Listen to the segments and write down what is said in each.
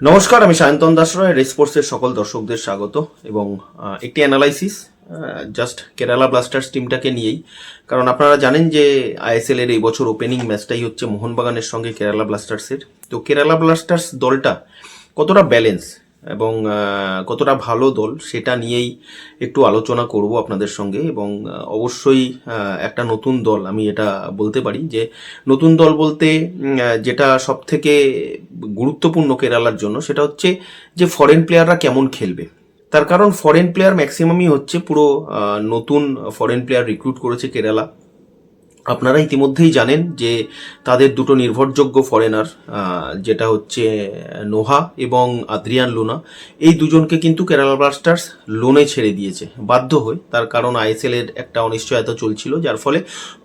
নমস্কার, আমি সায়ন্তন দাস রায়। রেস স্পোর্টসের সকল দর্শকদের স্বাগত এবং একটি অ্যানালাইসিস জাস্ট কেরালা ব্লাস্টার্স টিমটাকে নিয়েই। কারণ আপনারা জানেন যে আইএসএল এর এই বছর ওপেনিং ম্যাচটাই হচ্ছে মোহনবাগানের সঙ্গে কেরালা ব্লাস্টার্সের। তো কেরালা ব্লাস্টার্স দলটা কতটা ব্যালেন্স এবং কতটা ভালো দল সেটা নিয়েই একটু আলোচনা করব আপনাদের সঙ্গে। এবং অবশ্যই একটা নতুন দল, আমি এটা বলতে পারি যে নতুন দল বলতে যেটা সব থেকে গুরুত্বপূর্ণ কেরালার জন্য সেটা হচ্ছে যে ফরেন প্লেয়াররা কেমন খেলবে। তার কারণ ফরেন প্লেয়ার ম্যাক্সিমামই হচ্ছে পুরো নতুন ফরেন প্লেয়ার রিক্রুট করেছে কেরালা। আপনারা ইতিমধ্যেই জানেন যে তাদের দুটো নির্ভরযোগ্য ফরেনার, যেটা হচ্ছে নোহা এবং আদ্রিয়ান লুনা, এই দুজনকে কিন্তু কেরালা ব্লাস্টার্স লোনে ছেড়ে দিয়েছে বাধ্য হয়ে। তার কারণ আইএসএল এর একটা অনিশ্চয়তা চলছিল, যার ফলে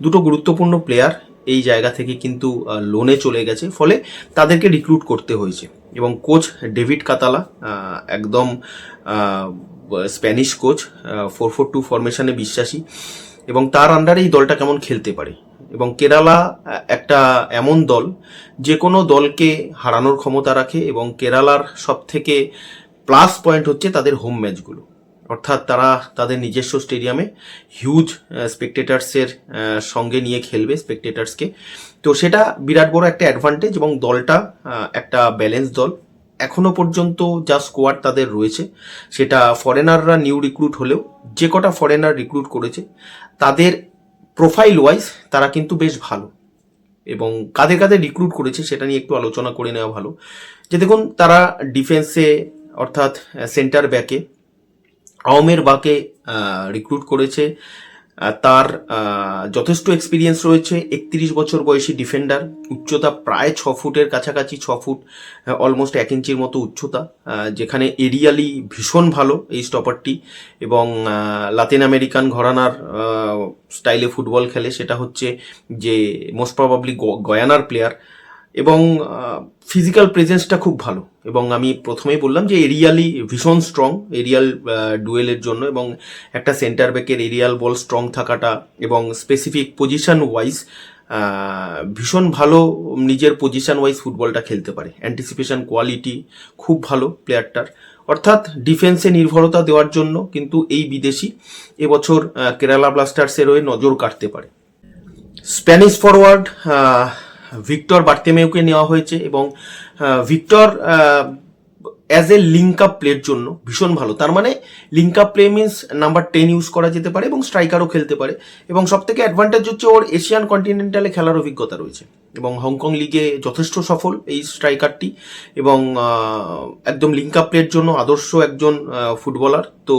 দুটো গুরুত্বপূর্ণ প্লেয়ার এই জায়গা থেকে কিন্তু লোনে চলে গেছে, ফলে তাদেরকে রিক্রুট করতে হয়েছে। এবং কোচ ডেভিড কাতালা একদম স্প্যানিশ কোচ, 4-4-2 ফরমেশনে বিশ্বাসী এবং তার আন্ডারে এই দলটা কেমন খেলতে পারে। এবং কেরালা একটা এমন দল যে কোনো দলকে হারানোর ক্ষমতা রাখে এবং কেরালার সব থেকে প্লাস পয়েন্ট হচ্ছে তাদের হোম ম্যাচগুলো, অর্থাৎ তারা তাদের নিজস্ব স্টেডিয়ামে হিউজ স্পেকটেটার্সের সঙ্গে নিয়ে খেলবে স্পেকটেটার্সকে। তো সেটা বিরাট বড় একটা অ্যাডভান্টেজ এবং দলটা একটা ব্যালেন্স দল। এখনো পর্যন্ত যা স্কোয়াড তাদের রয়েছে সেটা ফরেনাররা নিউ রিক্রুট হলেও যে কটা ফরেনার রিক্রুট করেছে তাদের প্রোফাইল ওয়াইজ তারা কিন্তু বেশ ভালো। এবং কাদের কাদের রিক্রুট করেছে সেটা নিয়ে একটু আলোচনা করে নেওয়া ভালো। যে দেখুন, তারা ডিফেন্সে অর্থাৎ সেন্টার ব্যাকে আওমের বাকে রিক্রুট করেছে। তার যথেষ্ট এক্সপিরিয়েন্স রয়েছে, 31 বছর বয়সী ডিফেন্ডার, উচ্চতা প্রায় 6 ফুটের কাছাকাছি, 6 ফুট অলমোস্ট 1 ইঞ্চির মতো উচ্চতা, যেখানে এরিয়ালি ভীষণ ভালো এই স্টপারটি এবং লাতিন আমেরিকান ঘরানার স্টাইলে ফুটবল খেলে, সেটা হচ্ছে যে মোস্ট প্রবাবলি গয়ানার প্লেয়ার। এবং ফিজিক্যাল প্রেজেন্সটা খুব ভালো এবং আমি প্রথমেই বললাম যে এরিয়ালি ভীষণ স্ট্রং এরিয়াল ডুয়েলের জন্য। এবং একটা সেন্টার ব্যাকের এরিয়াল বল স্ট্রং থাকাটা এবং স্পেসিফিক পজিশন ওয়াইজ ভীষণ ভালো, নিজের পজিশন ওয়াইজ ফুটবলটা খেলতে পারে। অ্যান্টিসিপেশন কোয়ালিটি খুব ভালো প্লেয়ারটার, অর্থাৎ ডিফেন্সে নির্ভরতা দেওয়ার জন্য কিন্তু এই বিদেশি এবছর কেরালা ব্লাস্টার্সের হয়ে নজর কাটতে পারে। স্প্যানিশ ফরওয়ার্ড ভিক্টর বার্তেমেউকে নেওয়া হয়েছে এবং Victor as a link up প্লের জন্য ভীষণ ভালো। তার মানে link up play means number 10 use করা যেতে পারে এবং স্ট্রাইকারও খেলতে পারে। এবং সব থেকে অ্যাডভান্টেজ হচ্ছে ওর এশিয়ান কন্টিনেন্টালে খেলার অভিজ্ঞতা রয়েছে এবং হংকং লিগে যথেষ্ট সফল এই স্ট্রাইকারটি এবং একদম লিঙ্ক আপ প্লের জন্য আদর্শ একজন ফুটবলার। তো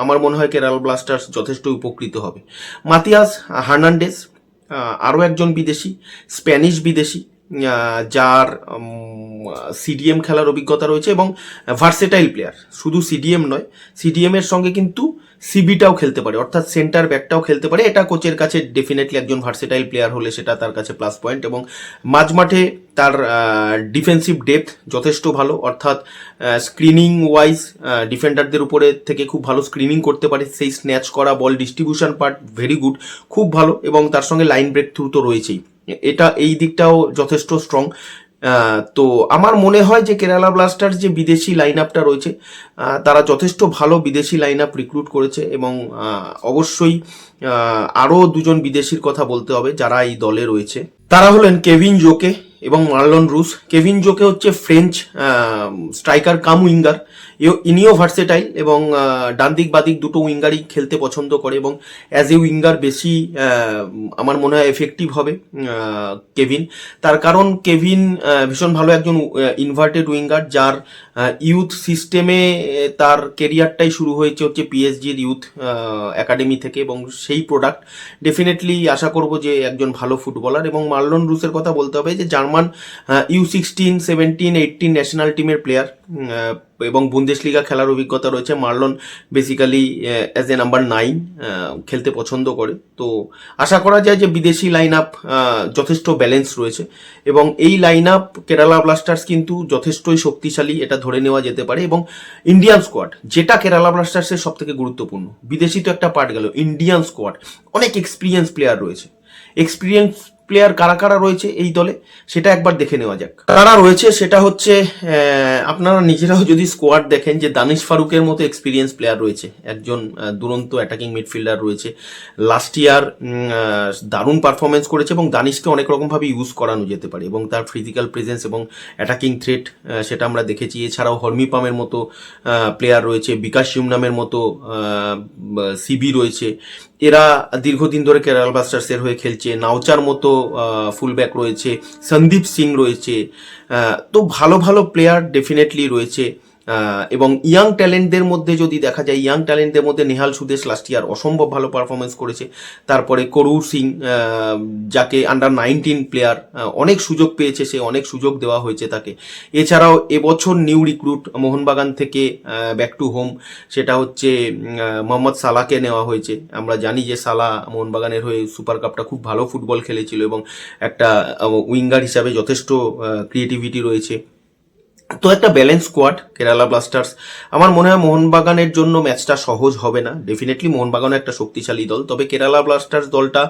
আমার মনে হয় কেরালা ব্লাস্টার্স যথেষ্ট উপকৃত হবে। মাতিয়াস হার্নান্ডেজ আরও একজন বিদেশি, স্প্যানিশ বিদেশি, যার সিডিএম খেলার অভিজ্ঞতা রয়েছে এবং ভার্সেটাইল প্লেয়ার। শুধু সিডিএম নয়, সিডিএম এর সঙ্গে কিন্তু সিবিটাও খেলতে পারে, অর্থাৎ সেন্টার ব্যাকটাও খেলতে পারে। এটা কোচের কাছে ডেফিনেটলি একজন ভার্সেটাইল প্লেয়ার হলে সেটা তার কাছে প্লাস পয়েন্ট। এবং মাঝমাঠে তার ডিফেন্সিভ ডেপথ যথেষ্ট ভালো, অর্থাৎ স্ক্রিনিং ওয়াইজ ডিফেন্ডারদের উপরে থেকে খুব ভালো স্ক্রিনিং করতে পারে। সেই স্ন্যাচ করা বল ডিস্ট্রিবিউশন পার্ট ভেরি গুড, খুব ভালো। এবং তার সঙ্গে লাইন ব্রেক থ্রু তো রয়েছেই, এটা এই দিকটাও যথেষ্ট স্ট্রং। তো আমার মনে হয় যে কেরালা ব্লাস্টার্স যে বিদেশি লাইন আপটা রয়েছে তারা যথেষ্ট ভালো বিদেশি লাইন আপ রিক্রুট করেছে। এবং অবশ্যই আরও দুজন বিদেশির কথা বলতে হবে যারা এই দলে রয়েছে। তারা হলেন কেভিন জোকে এবং মার্লন রুস। কেভিন জোকে হচ্ছে ফ্রেঞ্চ স্ট্রাইকার কাম উইঙ্গার, ইনিও ভার্সেটাইল এবং ডান দিক বাদিক দুটো উইঙ্গারই খেলতে পছন্দ করে এবং অ্যাজ এ উইঙ্গার বেশি আমার মনে হয় এফেক্টিভ হবে কেভিন। তার কারণ কেভিন ভীষণ ভালো একজন ইনভার্টেড উইঙ্গার, যার ইউথ সিস্টেমে তার কেরিয়ারটাই শুরু হয়েছে হচ্ছে পিএসজির ইউথ একাডেমি থেকে এবং সেই প্রোডাক্ট ডেফিনেটলি আশা করব যে একজন ভালো ফুটবলার। এবং মার্লন রুসের কথা বলতে হবে যে জার্মান U16, 17, 18 ন্যাশনাল টিমের প্লেয়ার এবং বুন্দেশলিগা খেলার অভিজ্ঞতা রয়েছে। Marlon basically as a number 9 খেলতে পছন্দ করে। তো আশা করা যায় যে বিদেশি লাইন আপ যথেষ্ট ব্যালেন্স রয়েছে এবং এই লাইন আপ কেরালা ব্লাস্টার্স কিন্তু যথেষ্টই শক্তিশালী, এটা ধরে নেওয়া যেতে পারে। এবং ইন্ডিয়ান স্কোয়াড, যেটা কেরালা ব্লাস্টার্সের সব থেকে গুরুত্বপূর্ণ, বিদেশি তো একটা পার্ট গেল, ইন্ডিয়ান স্কোয়াড অনেক এক্সপিরিয়েন্স প্লেয়ার রয়েছে। এক্সপিরিয়েন্স প্লেয়ার কারা কারা রয়েছে এই দলে সেটা একবার দেখে নেওয়া যাক। কারা রয়েছে সেটা হচ্ছে আপনারা নিজেরাও যদি স্কোয়াড দেখেন যে দানিশ ফারুকের মতো এক্সপিরিয়েন্স প্লেয়ার রয়েছে, একজন দুরন্ত অ্যাটাকিং মিডফিল্ডার রয়েছে। লাস্ট ইয়ার দারুণ পারফরমেন্স করেছে এবং দানিশকে অনেক রকমভাবে ইউজ করানো যেতে পারে এবং তার ফিজিক্যাল প্রেজেন্স এবং অ্যাটাকিং থ্রেট সেটা আমরা দেখেছি। এছাড়াও হর্মিপামের মতো প্লেয়ার রয়েছে, বিকাশ শিমনামের মতো সিবি রয়েছে, এরা দীর্ঘদিন ধরে কেরালা ব্লাস্টার্সের হয়ে খেলছে। নাওচার মতো ফুলব্যাক রয়েছে, সন্দীপ সিং রয়েছে। তো ভালো ভালো প্লেয়ার ডেফিনেটলি রয়েছে। এবং ইয়াং ট্যালেন্টদের মধ্যে যদি দেখা যায়, ইয়াং ট্যালেন্টদের মধ্যে নেহাল সুদেশ লাস্ট ইয়ার অসম্ভব ভালো পারফরমেন্স করেছে। তারপরে করুর সিং, যাকে আন্ডার 19 প্লেয়ার, অনেক সুযোগ পেয়েছে, সে অনেক সুযোগ দেওয়া হয়েছে তাকে। এছাড়াও এবছর নিউ রিক্রুট মোহনবাগান থেকে ব্যাক টু হোম, সেটা হচ্ছে মোহাম্মদ সালাহকে নেওয়া হয়েছে। আমরা জানি যে সালাহ মোহনবাগানের হয়ে সুপার কাপটা খুব ভালো ফুটবল খেলেছিল এবং একটা উইঙ্গার হিসাবে যথেষ্ট ক্রিয়েটিভিটি রয়েছে। তো একটা ব্যালেন্স স্কোয়াড কেরালা ব্লাস্টার্স। আমার মনে হয় মোহনবাগানের জন্য ম্যাচটা সহজ হবে না। ডেফিনেটলি মোহনবাগানও একটা শক্তিশালী দল, তবে কেরালা ব্লাস্টার্স দলটা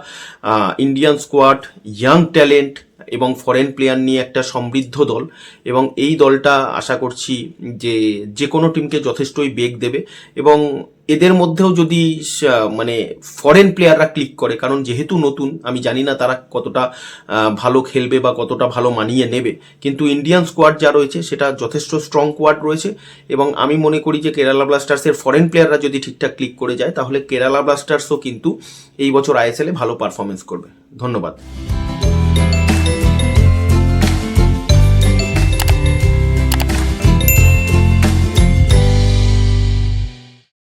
ইন্ডিয়ান স্কোয়াড, ইয়াং ট্যালেন্ট এবং ফরেন প্লেয়ার নিয়ে একটা সমৃদ্ধ দল এবং এই দলটা আশা করছি যে কোনো টিমকে যথেষ্টই বেগ দেবে। এবং এদের মধ্যেও যদি মানে ফরেন প্লেয়াররা ক্লিক করে, কারণ যেহেতু নতুন, আমি জানি না তারা কতটা ভালো খেলবে বা কতটা ভালো মানিয়ে নেবে, কিন্তু ইন্ডিয়ান স্কোয়াড যা রয়েছে সেটা যথেষ্ট স্ট্রং স্কোয়াড রয়েছে এবং আমি মনে করি যে কেরালা ব্লাস্টার্সের ফরেন প্লেয়াররা যদি ঠিকঠাক ক্লিক করে যায় তাহলে কেরালা ব্লাস্টার্সও কিন্তু এই বছর আইএসএলে ভালো পারফরমেন্স করবে। ধন্যবাদ।